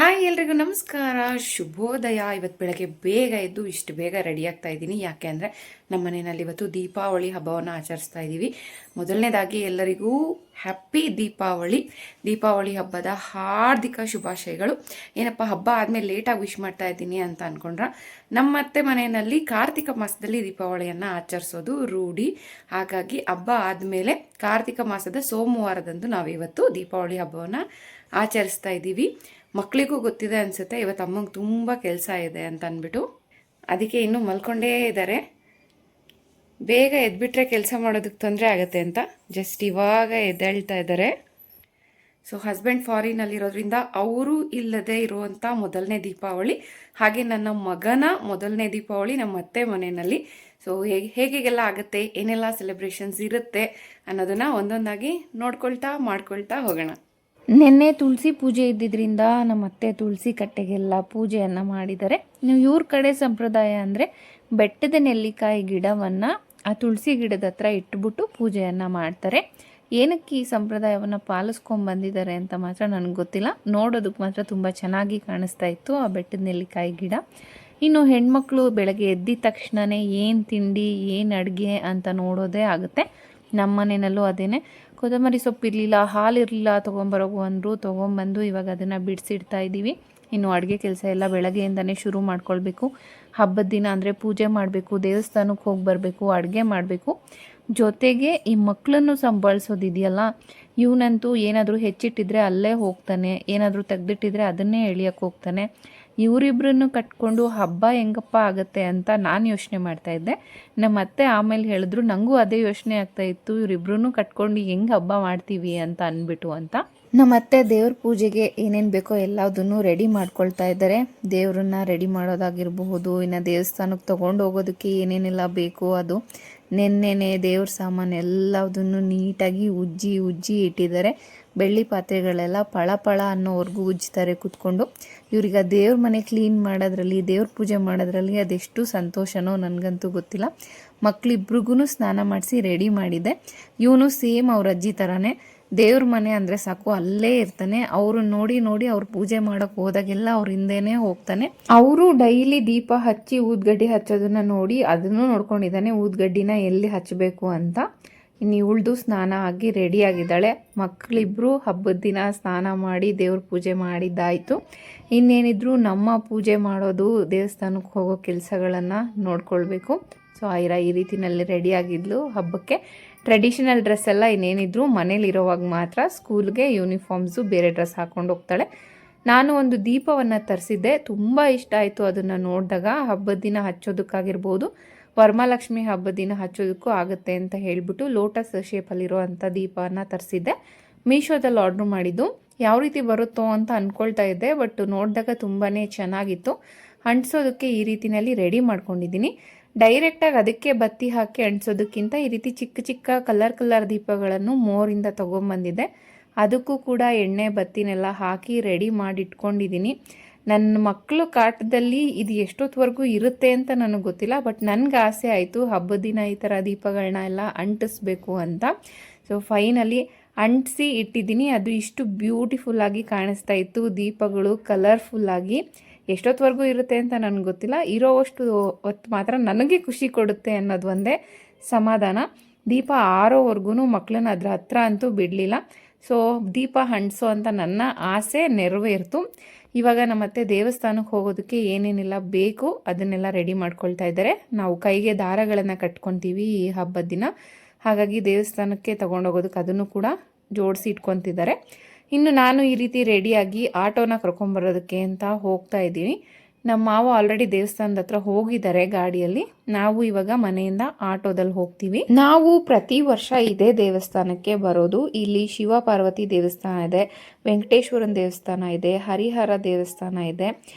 Hi ಎಲ್ರಿಗೂ ನಮಸ್ಕಾರ, ಶುಭೋದಯ. ಇವತ್ತು ಬೆಳಗ್ಗೆ ಬೇಗ ಎದ್ದು ಇಷ್ಟು ಬೇಗ ರೆಡಿ ಆಗ್ತಾ ಇದ್ದೀನಿ. ಯಾಕೆ ಅಂದರೆ ನಮ್ಮ ಮನೆಯಲ್ಲಿ ಇವತ್ತು ದೀಪಾವಳಿ ಹಬ್ಬವನ್ನು ಆಚರಿಸ್ತಾ ಇದ್ದೀವಿ. ಮೊದಲನೇದಾಗಿ ಎಲ್ಲರಿಗೂ ಹ್ಯಾಪಿ ದೀಪಾವಳಿ ಹಬ್ಬದ ಹಾರ್ದಿಕ ಶುಭಾಶಯಗಳು. ಏನಪ್ಪ ಹಬ್ಬ ಆದಮೇಲೆ ಲೇಟಾಗಿ ವಿಶ್ ಮಾಡ್ತಾ ಇದ್ದೀನಿ ಅಂತ ಅಂದ್ಕೊಂಡ್ರೆ, ನಮ್ಮ ಅತ್ತೆ ಮನೆಯಲ್ಲಿ ಕಾರ್ತಿಕ ಮಾಸದಲ್ಲಿ ದೀಪಾವಳಿಯನ್ನು ಆಚರಿಸೋದು ರೂಢಿ. ಹಾಗಾಗಿ ಹಬ್ಬ ಆದಮೇಲೆ ಕಾರ್ತಿಕ ಮಾಸದ ಸೋಮವಾರದಂದು ನಾವಿವತ್ತು ದೀಪಾವಳಿ ಹಬ್ಬವನ್ನು ಆಚರಿಸ್ತಾ ಇದ್ದೀವಿ. ಮಕ್ಕಳಿಗೂ ಗೊತ್ತಿದೆ ಅನಿಸುತ್ತೆ, ಇವತ್ತು ಅಮ್ಮಂಗೆ ತುಂಬ ಕೆಲಸ ಇದೆ ಅಂತ ಅಂದ್ಬಿಟ್ಟು ಅದಕ್ಕೆ ಇನ್ನೂ ಮಲ್ಕೊಂಡೇ ಇದ್ದಾರೆ. ಬೇಗ ಎದ್ಬಿಟ್ರೆ ಕೆಲಸ ಮಾಡೋದಕ್ಕೆ ತೊಂದರೆ ಆಗುತ್ತೆ ಅಂತ ಜಸ್ಟ್ ಇವಾಗ ಎದ್ದೇಳ್ತಾ ಇದ್ದಾರೆ. ಸೊ ಹಸ್ಬೆಂಡ್ ಫಾರಿನಲ್ಲಿರೋದ್ರಿಂದ ಅವರು ಇಲ್ಲದೆ ಇರುವಂಥ ಮೊದಲನೇ ದೀಪಾವಳಿ, ಹಾಗೆ ನನ್ನ ಮಗನ ಮೊದಲನೇ ದೀಪಾವಳಿ ನಮ್ಮ ಅತ್ತೆ ಮನೆಯಲ್ಲಿ. ಸೊ ಹೇಗೆಲ್ಲ ಆಗುತ್ತೆ, ಏನೆಲ್ಲ ಸೆಲೆಬ್ರೇಷನ್ಸ್ ಇರುತ್ತೆ ಅನ್ನೋದನ್ನು ಒಂದೊಂದಾಗಿ ಮಾಡ್ಕೊಳ್ತಾ ಹೋಗೋಣ. ನಿನ್ನೆ ತುಳಸಿ ಪೂಜೆ ಇದ್ದಿದ್ದರಿಂದ ನಮ್ಮ ಅತ್ತೆ ತುಳಸಿ ಕಟ್ಟೆಗೆಲ್ಲ ಪೂಜೆಯನ್ನು ಮಾಡಿದ್ದಾರೆ. ನೀವು ಇವ್ರ ಕಡೆ ಸಂಪ್ರದಾಯ ಅಂದರೆ ಬೆಟ್ಟದ ನೆಲ್ಲಿಕಾಯಿ ಗಿಡವನ್ನು ಆ ತುಳಸಿ ಗಿಡದ ಹತ್ರ ಇಟ್ಬಿಟ್ಟು ಪೂಜೆಯನ್ನು ಮಾಡ್ತಾರೆ. ಏನಕ್ಕೆ ಈ ಸಂಪ್ರದಾಯವನ್ನು ಪಾಲಿಸ್ಕೊಂಡ್ಬಂದಿದ್ದಾರೆ ಅಂತ ಮಾತ್ರ ನನಗೆ ಗೊತ್ತಿಲ್ಲ. ನೋಡೋದಕ್ಕೆ ಮಾತ್ರ ತುಂಬ ಚೆನ್ನಾಗಿ ಕಾಣಿಸ್ತಾ ಇತ್ತು ಆ ಬೆಟ್ಟದ ನೆಲ್ಲಿಕಾಯಿ ಗಿಡ. ಇನ್ನು ಹೆಣ್ಮಕ್ಳು ಬೆಳಗ್ಗೆ ಎದ್ದಿದ ತಕ್ಷಣವೇ ಏನು ತಿಂಡಿ ಏನು ಅಡುಗೆ ಅಂತ ನೋಡೋದೇ ಆಗುತ್ತೆ. ನಮ್ಮ ಮನೆಯಲ್ಲೂ ಅದೇನೆ, ಕೊತ್ತಂಬರಿ ಸೊಪ್ಪು ಇರಲಿಲ್ಲ, ಹಾಲು ಇರಲಿಲ್ಲ, ತೊಗೊಂಬರೋಗು ಅಂದರು. ತೊಗೊಂಬಂದು ಇವಾಗ ಅದನ್ನು ಬಿಡಿಸಿಡ್ತಾ ಇದ್ದೀವಿ. ಇನ್ನು ಅಡುಗೆ ಕೆಲಸ ಎಲ್ಲ ಬೆಳಗ್ಗೆಯಿಂದನೇ ಶುರು ಮಾಡ್ಕೊಳ್ಬೇಕು. ಹಬ್ಬದ ದಿನ ಅಂದರೆ ಪೂಜೆ ಮಾಡಬೇಕು, ದೇವಸ್ಥಾನಕ್ಕೆ ಹೋಗಿ ಬರಬೇಕು, ಅಡುಗೆ ಮಾಡಬೇಕು. ಜೊತೆಗೆ ಈ ಮಕ್ಕಳನ್ನು ಸಂಭಾಳಿಸೋದಿದೆಯಲ್ಲ, ಇವನಂತೂ ಏನಾದರೂ ಹೆಚ್ಚಿಟ್ಟಿದ್ರೆ ಅಲ್ಲೇ ಹೋಗ್ತಾನೆ, ಏನಾದರೂ ತೆಗೆದಿಟ್ಟಿದ್ರೆ ಅದನ್ನೇ ಎಳಿಯೋಕ್ಕೆ ಹೋಗ್ತಾನೆ. ಇವರಿಬ್ಬರನ್ನು ಕಟ್ಕೊಂಡು ಹಬ್ಬ ಹೆಂಗಪ್ಪ ಆಗುತ್ತೆ ಅಂತ ನಾನು ಯೋಚನೆ ಮಾಡ್ತಾಯಿದ್ದೆ. ನಮ್ಮ ಅತ್ತೆ ಆಮೇಲೆ ಹೇಳಿದ್ರು, ನನಗೂ ಅದೇ ಯೋಚನೆ ಆಗ್ತಾಯಿತ್ತು, ಇವರಿಬ್ಬರನ್ನು ಕಟ್ಕೊಂಡು ಹೆಂಗೆ ಹಬ್ಬ ಮಾಡ್ತೀವಿ ಅಂತ ಅಂದ್ಬಿಟ್ಟು ಅಂತ. ನಮ್ಮ ಅತ್ತೆ ದೇವ್ರ ಪೂಜೆಗೆ ಏನೇನು ಬೇಕೋ ಎಲ್ಲದನ್ನು ರೆಡಿ ಮಾಡ್ಕೊಳ್ತಾ ಇದ್ದಾರೆ. ದೇವ್ರನ್ನ ರೆಡಿ ಮಾಡೋದಾಗಿರಬಹುದು, ಇನ್ನು ದೇವಸ್ಥಾನಕ್ಕೆ ತೊಗೊಂಡು ಹೋಗೋದಕ್ಕೆ ಏನೇನೆಲ್ಲ ಬೇಕು ಅದು. ನೆನ್ನೆನೆ ದೇವ್ರ ಸಾಮಾನು ಎಲ್ಲದನ್ನು ನೀಟಾಗಿ ಉಜ್ಜಿ ಇಟ್ಟಿದ್ದಾರೆ. ಬೆಳ್ಳಿ ಪಾತ್ರೆಗಳೆಲ್ಲ ಪಳ ಅನ್ನೋವರೆಗೂ ಉಜ್ಜ್ತಾರೆ ಕೂತ್ಕೊಂಡು. ಇವ್ರಿಗೆ ದೇವ್ರ ಮನೆ ಕ್ಲೀನ್ ಮಾಡೋದ್ರಲ್ಲಿ, ದೇವ್ರ ಪೂಜೆ ಮಾಡೋದ್ರಲ್ಲಿ ಅದೆಷ್ಟು ಸಂತೋಷನೋ ನನಗಂತೂ ಗೊತ್ತಿಲ್ಲ. ಮಕ್ಕಳಿಬ್ರಿಗೂ ಸ್ನಾನ ಮಾಡಿಸಿ ರೆಡಿ ಮಾಡಿದ್ದೆ. ಇವನು ಸೇಮ್ ಅವ್ರ ಅಜ್ಜಿ ಥರನೇ ದೇವ್ರ ಮನೆ ಅಂದರೆ ಸಾಕು ಅಲ್ಲೇ ಇರ್ತಾನೆ. ಅವರು ನೋಡಿ ಅವ್ರು ಪೂಜೆ ಮಾಡೋಕ್ಕೆ ಹೋದಾಗೆಲ್ಲ ಅವ್ರ ಹಿಂದೆನೇ ಹೋಗ್ತಾನೆ. ಅವರು ಡೈಲಿ ದೀಪ ಹಚ್ಚಿ ಊದ್ಗಡ್ಡಿ ಹಚ್ಚೋದನ್ನ ನೋಡಿ ಅದನ್ನು ನೋಡ್ಕೊಂಡಿದ್ದಾನೆ, ಊದ್ಗಡ್ಡಿನ ಎಲ್ಲಿ ಹಚ್ಚಬೇಕು ಅಂತ. ಇನ್ನು ಇವಳ್ದು ಸ್ನಾನ ಆಗಿ ರೆಡಿಯಾಗಿದ್ದಾಳೆ. ಮಕ್ಕಳಿಬ್ರು ಹಬ್ಬದ ದಿನ ಸ್ನಾನ ಮಾಡಿ ದೇವ್ರ ಪೂಜೆ ಮಾಡಿದ್ದಾಯಿತು. ಇನ್ನೇನಿದ್ರು ನಮ್ಮ ಪೂಜೆ ಮಾಡೋದು, ದೇವಸ್ಥಾನಕ್ಕೆ ಹೋಗೋ ಕೆಲಸಗಳನ್ನು ನೋಡ್ಕೊಳ್ಬೇಕು. ಸೊ ಐರಾ ಈ ರೀತಿನಲ್ಲಿ ರೆಡಿಯಾಗಿದ್ಲು ಹಬ್ಬಕ್ಕೆ. ಟ್ರೆಡಿಷನಲ್ ಡ್ರೆಸ್ ಎಲ್ಲ ಇನ್ನೇನಿದ್ರು ಮನೇಲಿರೋವಾಗ ಮಾತ್ರ, ಸ್ಕೂಲ್ಗೆ ಯೂನಿಫಾರ್ಮ್ಸು ಬೇರೆ ಡ್ರೆಸ್ ಹಾಕ್ಕೊಂಡು ಹೋಗ್ತಾಳೆ. ನಾನು ಒಂದು ದೀಪವನ್ನು ತರಿಸಿದ್ದೆ, ತುಂಬ ಇಷ್ಟ ಆಯಿತು ಅದನ್ನು ನೋಡಿದಾಗ. ಹಬ್ಬದ ದಿನ ಹಚ್ಚೋದಕ್ಕಾಗಿರ್ಬೋದು, ವರಮಹಾಲಕ್ಷ್ಮಿ ಹಬ್ಬದ ದಿನ ಹಚ್ಚೋದಕ್ಕೂ ಆಗುತ್ತೆ ಅಂತ ಹೇಳಿಬಿಟ್ಟು ಲೋಟಸ್ ಶೇಪಲ್ಲಿರೋ ಅಂಥ ದೀಪವನ್ನು ತರಿಸಿದ್ದೆ. ಮೀಶೋದಲ್ಲಿ ಆರ್ಡ್ರ್ ಮಾಡಿದ್ದು. ಯಾವ ರೀತಿ ಬರುತ್ತೋ ಅಂತ ಅಂದ್ಕೊಳ್ತಾ ಇದ್ದೆ, ಬಟ್ ನೋಡಿದಾಗ ತುಂಬಾ ಚೆನ್ನಾಗಿತ್ತು. ಅಂಟಿಸೋದಕ್ಕೆ ಈ ರೀತಿಯಲ್ಲಿ ರೆಡಿ ಮಾಡ್ಕೊಂಡಿದ್ದೀನಿ. ಡೈರೆಕ್ಟಾಗಿ ಅದಕ್ಕೆ ಬತ್ತಿ ಹಾಕಿ ಅಂಟಿಸೋದಕ್ಕಿಂತ ಈ ರೀತಿ ಚಿಕ್ಕ ಕಲರ್ ದೀಪಗಳನ್ನು ಮೋರಿಂದ ತೊಗೊಂಬಂದಿದ್ದೆ. ಅದಕ್ಕೂ ಕೂಡ ಎಣ್ಣೆ ಬತ್ತಿನೆಲ್ಲ ಹಾಕಿ ರೆಡಿ ಮಾಡಿ ಇಟ್ಕೊಂಡಿದ್ದೀನಿ. ನನ್ನ ಮಕ್ಕಳು ಕಾಟದಲ್ಲಿ ಇದು ಎಷ್ಟೊತ್ತವರೆಗೂ ಇರುತ್ತೆ ಅಂತ ನನಗೆ ಗೊತ್ತಿಲ್ಲ, ಬಟ್ ನನಗೆ ಆಸೆ ಆಯಿತು ಹಬ್ಬದ ದಿನ ಈ ಥರ ದೀಪಗಳನ್ನ ಎಲ್ಲ ಅಂಟಿಸ್ಬೇಕು ಅಂತ. ಸೊ ಫೈನಲಿ ಅಂಟಿಸಿ ಇಟ್ಟಿದ್ದೀನಿ. ಅದು ಇಷ್ಟು ಬ್ಯೂಟಿಫುಲ್ಲಾಗಿ ಕಾಣಿಸ್ತಾ ಇತ್ತು, ದೀಪಗಳು ಕಲರ್ಫುಲ್ಲಾಗಿ. ಎಷ್ಟೊತ್ತವರೆಗೂ ಇರುತ್ತೆ ಅಂತ ನನಗೆ ಗೊತ್ತಿಲ್ಲ, ಇರೋವಷ್ಟು ಹೊತ್ತು ಮಾತ್ರ ನನಗೆ ಖುಷಿ ಕೊಡುತ್ತೆ ಅನ್ನೋದು ಒಂದೇ ಸಮಾಧಾನ. ದೀಪ ಆರೋವರೆಗೂ ಮಕ್ಕಳನ್ನ ಅದ್ರ ಹತ್ರ ಅಂತೂ ಬಿಡಲಿಲ್ಲ. ಸೊ ದೀಪ ಅಂಟಿಸೋ ಅಂತ ನನ್ನ ಆಸೆ ನೆರವೇರ್ತು. ಇವಾಗ ನಮ್ಮತ್ತೆ ದೇವಸ್ಥಾನಕ್ಕೆ ಹೋಗೋದಕ್ಕೆ ಏನೇನೆಲ್ಲ ಬೇಕು ಅದನ್ನೆಲ್ಲ ರೆಡಿ ಮಾಡ್ಕೊಳ್ತಾ ಇದ್ದಾರೆ. ನಾವು ಕೈಗೆ ದಾರಗಳನ್ನು ಕಟ್ಕೊತೀವಿ ಈ ಹಬ್ಬದ ದಿನ, ಹಾಗಾಗಿ ದೇವಸ್ಥಾನಕ್ಕೆ ತೊಗೊಂಡೋಗೋದಕ್ಕೆ ಅದನ್ನು ಕೂಡ ಜೋಡಿಸಿ ಇಟ್ಕೊತಿದ್ದಾರೆ. ಇನ್ನು ನಾನು ಈ ರೀತಿ ರೆಡಿಯಾಗಿ ಆಟೋನ ಕರ್ಕೊಂಬರೋದಕ್ಕೆ ಅಂತ ಹೋಗ್ತಾ ಇದ್ದೀವಿ. ನಮ್ಮ ಮಾವ ಆಲ್ರೆಡಿ ದೇವಸ್ಥಾನದ ಹತ್ರ ಹೋಗಿದ್ದಾರೆ ಗಾಡಿಯಲ್ಲಿ. ನಾವು ಇವಾಗ ಮನೆಯಿಂದ ಆಟೋದಲ್ಲಿ ಹೋಗ್ತೀವಿ. ನಾವು ಪ್ರತಿ ವರ್ಷ ಇದೇ ದೇವಸ್ಥಾನಕ್ಕೆ ಬರೋದು. ಇಲ್ಲಿ ಶಿವ ಪಾರ್ವತಿ ದೇವಸ್ಥಾನ ಇದೆ, ವೆಂಕಟೇಶ್ವರನ ದೇವಸ್ಥಾನ ಇದೆ, ಹರಿಹರ ದೇವಸ್ಥಾನ ಇದೆ.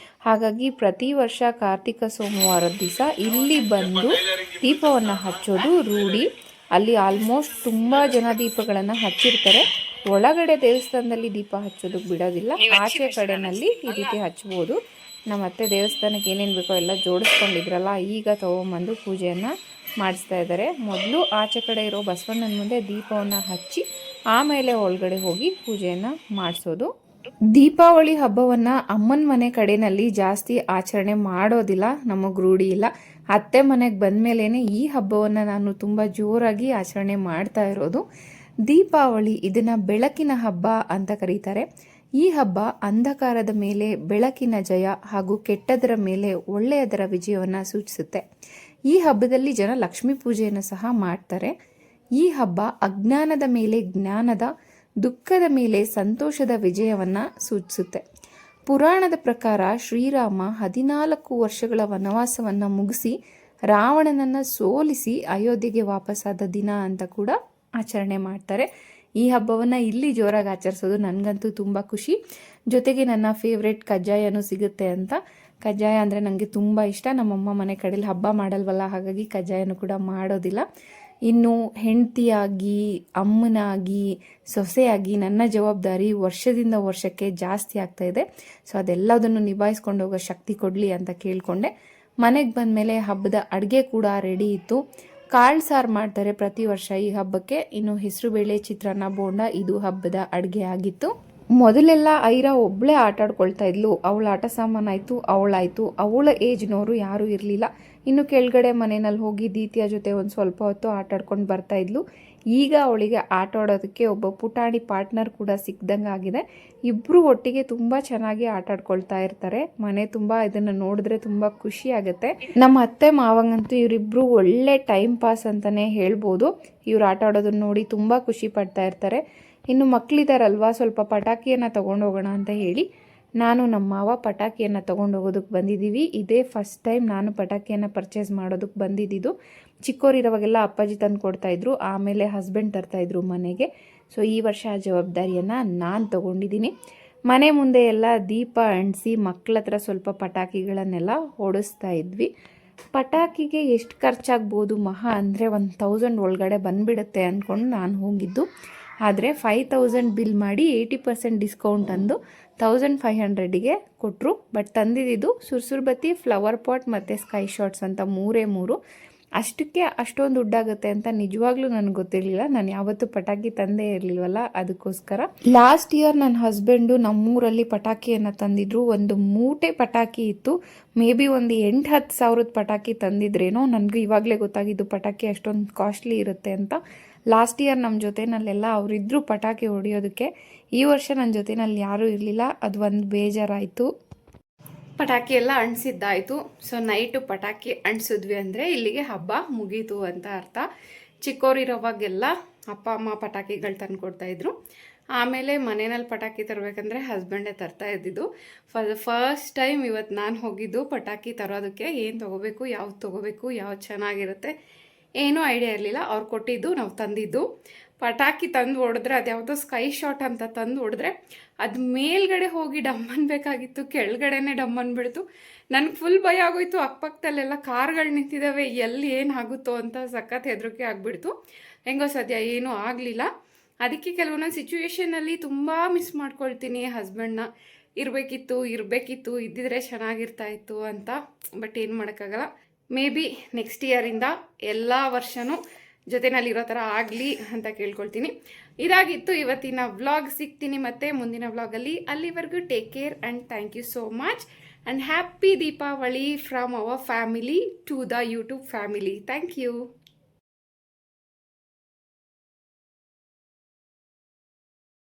ಹಾಗಾಗಿ ಪ್ರತಿ ವರ್ಷ ಕಾರ್ತಿಕ ಸೋಮವಾರದ ದಿವಸ ಇಲ್ಲಿ ಬಂದು ದೀಪವನ್ನು ಹಚ್ಚೋದು ರೂಢಿ. ಅಲ್ಲಿ ಆಲ್ಮೋಸ್ಟ್ ತುಂಬ ಜನ ದೀಪಗಳನ್ನು ಹಚ್ಚಿರ್ತಾರೆ. ಒಳಗಡೆ ದೇವಸ್ಥಾನದಲ್ಲಿ ದೀಪ ಹಚ್ಚೋದಕ್ಕೆ ಬಿಡೋದಿಲ್ಲ, ಆಚೆ ಕಡೆನಲ್ಲಿ ಈ ರೀತಿ ಹಚ್ಬೋದು. ನಮ್ಮ ಅತ್ತೆ ದೇವಸ್ಥಾನಕ್ಕೆ ಏನೇನು ಬೇಕೋ ಎಲ್ಲ ಜೋಡಿಸ್ಕೊಂಡಿದ್ರಲ್ಲ, ಈಗ ತೊಗೊಂಬಂದು ಪೂಜೆಯನ್ನು ಮಾಡಿಸ್ತಾ ಇದ್ದಾರೆ. ಮೊದಲು ಆಚೆ ಕಡೆ ಇರೋ ಬಸವಣ್ಣನ ಮುಂದೆ ದೀಪವನ್ನು ಹಚ್ಚಿ ಆಮೇಲೆ ಒಳಗಡೆ ಹೋಗಿ ಪೂಜೆಯನ್ನು ಮಾಡಿಸೋದು. ದೀಪಾವಳಿ ಹಬ್ಬವನ್ನು ಅಮ್ಮನ ಮನೆ ಕಡೆಯಲ್ಲಿ ಜಾಸ್ತಿ ಆಚರಣೆ ಮಾಡೋದಿಲ್ಲ, ನಮಗೆ ರೂಢಿ ಇಲ್ಲ. ಅತ್ತೆ ಮನೆಗೆ ಬಂದಮೇಲೆ ಈ ಹಬ್ಬವನ್ನು ನಾನು ತುಂಬ ಜೋರಾಗಿ ಆಚರಣೆ ಮಾಡ್ತಾ ಇರೋದು. ದೀಪಾವಳಿ ಇದನ್ನು ಬೆಳಕಿನ ಹಬ್ಬ ಅಂತ ಕರೀತಾರೆ. ಈ ಹಬ್ಬ ಅಂಧಕಾರದ ಮೇಲೆ ಬೆಳಕಿನ ಜಯ ಹಾಗೂ ಕೆಟ್ಟದರ ಮೇಲೆ ಒಳ್ಳೆಯದರ ವಿಜಯವನ್ನು ಸೂಚಿಸುತ್ತೆ. ಈ ಹಬ್ಬದಲ್ಲಿ ಜನ ಲಕ್ಷ್ಮೀ ಪೂಜೆಯನ್ನು ಸಹ ಮಾಡ್ತಾರೆ. ಈ ಹಬ್ಬ ಅಜ್ಞಾನದ ಮೇಲೆ ಜ್ಞಾನದ, ದುಃಖದ ಮೇಲೆ ಸಂತೋಷದ ವಿಜಯವನ್ನು ಸೂಚಿಸುತ್ತೆ. ಪುರಾಣದ ಪ್ರಕಾರ ಶ್ರೀರಾಮ 14 ವರ್ಷಗಳ ವನವಾಸವನ್ನು ಮುಗಿಸಿ ರಾವಣನನ್ನು ಸೋಲಿಸಿ ಅಯೋಧ್ಯೆಗೆ ವಾಪಸ್ಸಾದ ದಿನ ಅಂತ ಕೂಡ ಆಚರಣೆ ಮಾಡ್ತಾರೆ. ಈ ಹಬ್ಬವನ್ನು ಇಲ್ಲಿ ಜೋರಾಗಿ ಆಚರಿಸೋದು ನನಗಂತೂ ತುಂಬ ಖುಷಿ. ಜೊತೆಗೆ ನನ್ನ ಫೇವ್ರೆಟ್ ಕಜ್ಜಾಯನೂ ಸಿಗುತ್ತೆ ಅಂತ. ಕಜ್ಜಾಯ ಅಂದರೆ ನನಗೆ ತುಂಬ ಇಷ್ಟ. ನಮ್ಮಮ್ಮ ಮನೆ ಕಡೆಯಲ್ಲಿ ಹಬ್ಬ ಮಾಡಲ್ವಲ್ಲ, ಹಾಗಾಗಿ ಕಜ್ಜಾಯನೂ ಕೂಡ ಮಾಡೋದಿಲ್ಲ. ಇನ್ನು ಹೆಂಡತಿಯಾಗಿ, ಅಮ್ಮನಾಗಿ, ಸೊಸೆಯಾಗಿ ನನ್ನ ಜವಾಬ್ದಾರಿ ವರ್ಷದಿಂದ ವರ್ಷಕ್ಕೆ ಜಾಸ್ತಿ ಆಗ್ತಾ ಇದೆ. ಸೊ ಅದೆಲ್ಲದನ್ನು ನಿಭಾಯಿಸ್ಕೊಂಡು ಹೋಗೋ ಶಕ್ತಿ ಕೊಡಲಿ ಅಂತ ಕೇಳಿಕೊಂಡೆ. ಮನೆಗೆ ಬಂದಮೇಲೆ ಹಬ್ಬದ ಅಡುಗೆ ಕೂಡ ರೆಡಿ ಇತ್ತು. ಕಾಳು ಸಾರು ಮಾಡ್ತಾರೆ ಪ್ರತಿ ವರ್ಷ ಈ ಹಬ್ಬಕ್ಕೆ. ಇನ್ನು ಹೆಸರುಬೇಳೆ, ಚಿತ್ರಾನ್ನ, ಬೋಂಡ ಇದು ಹಬ್ಬದ ಅಡುಗೆ ಆಗಿತ್ತು. ಮೊದಲೆಲ್ಲ ಐರಾ ಒಬ್ಬಳೇ ಆಟ ಆಡ್ಕೊಳ್ತಾ ಇದ್ಲು. ಅವಳ ಆಟ ಸಾಮಾನಾಯಿತು, ಅವಳಾಯಿತು. ಅವಳ ಏಜ್ನವರು ಯಾರೂ ಇರಲಿಲ್ಲ. ಇನ್ನು ಕೆಳಗಡೆ ಮನೆಯಲ್ಲಿ ಹೋಗಿ ದೀತಿಯ ಜೊತೆ ಒಂದು ಸ್ವಲ್ಪ ಹೊತ್ತು ಆಟ ಆಡ್ಕೊಂಡು ಬರ್ತಾ ಇದ್ಲು. ಈಗ ಅವಳಿಗೆ ಆಟ ಆಡೋದಕ್ಕೆ ಒಬ್ಬ ಪುಟಾಣಿ ಪಾರ್ಟ್ನರ್ ಕೂಡ ಸಿಕ್ದಂಗೆ ಆಗಿದೆ. ಇಬ್ಬರು ಒಟ್ಟಿಗೆ ತುಂಬ ಚೆನ್ನಾಗಿ ಆಟ ಆಡ್ಕೊಳ್ತಾ ಇರ್ತಾರೆ. ಮನೆ ತುಂಬ ಇದನ್ನು ನೋಡಿದ್ರೆ ತುಂಬ ಖುಷಿ ಆಗುತ್ತೆ. ನಮ್ಮ ಅತ್ತೆ ಮಾವಂಗಂತೂ ಇವರಿಬ್ಬರು ಒಳ್ಳೆ ಟೈಮ್ ಪಾಸ್ ಅಂತಲೇ ಹೇಳ್ಬೋದು. ಇವ್ರು ಆಟ ಆಡೋದನ್ನ ನೋಡಿ ತುಂಬ ಖುಷಿ ಪಡ್ತಾ ಇರ್ತಾರೆ. ಇನ್ನು ಮಕ್ಕಳಿದಾರಲ್ವ, ಸ್ವಲ್ಪ ಪಟಾಕಿಯನ್ನು ತೊಗೊಂಡು ಹೋಗೋಣ ಅಂತ ಹೇಳಿ ನಾನು ನಮ್ಮ ಮಾವ ಪಟಾಕಿಯನ್ನು ತೊಗೊಂಡು ಹೋಗೋದಕ್ಕೆ ಬಂದಿದ್ದೀವಿ. ಇದೇ ಫಸ್ಟ್ ಟೈಮ್ ನಾನು ಪಟಾಕಿಯನ್ನು ಪರ್ಚೇಸ್ ಮಾಡೋದಕ್ಕೆ ಬಂದಿದ್ದು. ಚಿಕ್ಕವರಿರೋವಾಗೆಲ್ಲ ಅಪ್ಪಾಜಿ ತಂದು ಕೊಡ್ತಾಯಿದ್ರು, ಆಮೇಲೆ ಹಸ್ಬೆಂಡ್ ತರ್ತಾಯಿದ್ರು ಮನೆಗೆ. ಸೊ ಈ ವರ್ಷ ಆ ಜವಾಬ್ದಾರಿಯನ್ನು ನಾನು ತೊಗೊಂಡಿದ್ದೀನಿ. ಮನೆ ಮುಂದೆ ಎಲ್ಲ ದೀಪ ಅಂಟಿಸಿ ಮಕ್ಕಳ ಹತ್ರ ಸ್ವಲ್ಪ ಪಟಾಕಿಗಳನ್ನೆಲ್ಲ ಓಡಿಸ್ತಾ ಇದ್ವಿ. ಪಟಾಕಿಗೆ ಎಷ್ಟು ಖರ್ಚಾಗ್ಬೋದು ಮಹಾ ಅಂದರೆ 1000 ಒಳಗಡೆ ಬಂದುಬಿಡುತ್ತೆ ಅಂದ್ಕೊಂಡು ನಾನು ಹೋಗಿದ್ದು. ಆದರೆ 5000 ಬಿಲ್ ಮಾಡಿ 80% ಡಿಸ್ಕೌಂಟ್ ಅಂದು 1500ಗೆ ಕೊಟ್ಟರು. ಬಟ್ ತಂದಿದ್ದು ಸುರ್ಸುರ್ ಬತ್ತಿ, ಫ್ಲವರ್ ಪಾಟ್ ಮತ್ತು ಸ್ಕೈ ಶಾಟ್ಸ್ ಅಂತ ಮೂರೇ. ಅಷ್ಟಕ್ಕೆ ಅಷ್ಟೊಂದು ದುಡ್ಡಾಗುತ್ತೆ ಅಂತ ನಿಜವಾಗ್ಲೂ ನನಗೆ ಗೊತ್ತಿರಲಿಲ್ಲ. ನಾನು ಯಾವತ್ತೂ ಪಟಾಕಿ ತಂದೇ ಇರಲಿಲ್ವಲ್ಲ, ಅದಕ್ಕೋಸ್ಕರ. ಲಾಸ್ಟ್ ಇಯರ್ ನನ್ನ ಹಸ್ಬೆಂಡು ನಮ್ಮೂರಲ್ಲಿ ಪಟಾಕಿಯನ್ನು ತಂದಿದ್ರು. ಒಂದು ಮೂಟೆ ಪಟಾಕಿ ಇತ್ತು. ಮೇ ಬಿ ಒಂದು 8-10 ಸಾವಿರದ ಪಟಾಕಿ ತಂದಿದ್ರೇನೋ. ನನಗೂ ಇವಾಗಲೇ ಗೊತ್ತಾಗಿದ್ದು ಪಟಾಕಿ ಅಷ್ಟೊಂದು ಕಾಸ್ಟ್ಲಿ ಇರುತ್ತೆ ಅಂತ. ಲಾಸ್ಟ್ ಇಯರ್ ನಮ್ಮ ಜೊತೆನಲ್ಲೆಲ್ಲ ಅವರಿದ್ದರು ಪಟಾಕಿ ಹೊಡೆಯೋದಕ್ಕೆ. ಈ ವರ್ಷ ನನ್ನ ಜೊತೆನಲ್ಲಿ ಯಾರೂ ಇರಲಿಲ್ಲ. ಅದು ಒಂದು ಬೇಜಾರಾಯಿತು. ಪಟಾಕಿ ಎಲ್ಲ ಅಂಟಿಸಿದ್ದಾಯಿತು. ಸೊ ನೈಟು ಪಟಾಕಿ ಅಂಟಿಸಿದ್ವಿ ಅಂದರೆ ಇಲ್ಲಿಗೆ ಹಬ್ಬ ಮುಗೀತು ಅಂತ ಅರ್ಥ. ಚಿಕ್ಕವರಿರೋವಾಗೆಲ್ಲ ಅಪ್ಪ ಅಮ್ಮ ಪಟಾಕಿಗಳು ತಂದು ಕೊಡ್ತಾಯಿದ್ರು. ಆಮೇಲೆ ಮನೆಯಲ್ಲಿ ಪಟಾಕಿ ತರಬೇಕಂದ್ರೆ ಹಸ್ಬೆಂಡೇ ತರ್ತಾ ಇದ್ದಿದ್ದು. ಫಸ್ಟ್ ಟೈಮ್ ಇವತ್ತು ನಾನು ಹೋಗಿದ್ದು ಪಟಾಕಿ ತರೋದಕ್ಕೆ. ಏನು ತೊಗೋಬೇಕು, ಯಾವ್ದು ತೊಗೋಬೇಕು, ಯಾವ್ದು ಚೆನ್ನಾಗಿರುತ್ತೆ ಏನೂ ಐಡಿಯಾ ಇರಲಿಲ್ಲ. ಅವ್ರು ಕೊಟ್ಟಿದ್ದು, ನಾವು ತಂದಿದ್ದು. ಪಟಾಕಿ ತಂದು ಹೊಡೆದ್ರೆ ಅದ್ಯಾವುದೋ ಸ್ಕೈ ಶಾಟ್ ಅಂತ ತಂದು ಹೊಡೆದ್ರೆ ಅದು ಮೇಲ್ಗಡೆ ಹೋಗಿ ಡಮ್ ಅನ್ಬೇಕಾಗಿತ್ತು, ಕೆಳಗಡೆನೇ ಡಮ್ ಅಂದ್ಬಿಡ್ತು. ನನಗೆ ಫುಲ್ ಭಯ ಆಗೋಯ್ತು. ಅಕ್ಕಪಕ್ಕದಲ್ಲೆಲ್ಲ ಕಾರ್ಗಳು ನಿಂತಿದ್ದಾವೆ, ಎಲ್ಲಿ ಏನಾಗುತ್ತೋ ಅಂತ ಸಖತ್ ಹೆದರಿಕೆ ಆಗಿಬಿಡ್ತು. ಹೆಂಗೋ ಸದ್ಯ ಏನೂ ಆಗಲಿಲ್ಲ. ಅದಕ್ಕೆ ಕೆಲವೊಂದೊಂದು ಸಿಚುವೇಷನಲ್ಲಿ ತುಂಬ ಮಿಸ್ ಮಾಡ್ಕೊಳ್ತೀನಿ ಹಸ್ಬೆಂಡ್ನ. ಇರಬೇಕಿತ್ತು, ಇದ್ದಿದ್ರೆ ಚೆನ್ನಾಗಿರ್ತಾಯಿತ್ತು ಅಂತ. ಬಟ್ ಏನು ಮಾಡೋಕ್ಕಾಗಲ್ಲ. ಮೇ ಬಿ ನೆಕ್ಸ್ಟ್ ಇಯರಿಂದ ಎಲ್ಲ ವರ್ಷವೂ ಜೊತೆನಲ್ಲಿರೋ ಥರ ಆಗಲಿ ಅಂತ ಕೇಳ್ಕೊಳ್ತೀನಿ. ಇದಾಗಿತ್ತು ಇವತ್ತಿನ ವ್ಲಾಗ್. ಸಿಗ್ತೀನಿ ಮತ್ತೆ ಮುಂದಿನ ವ್ಲಾಗಲ್ಲಿ. ಅಲ್ಲಿವರೆಗೂ take care and thank you so much and happy Deepavali from our family to the YouTube family. Thank you.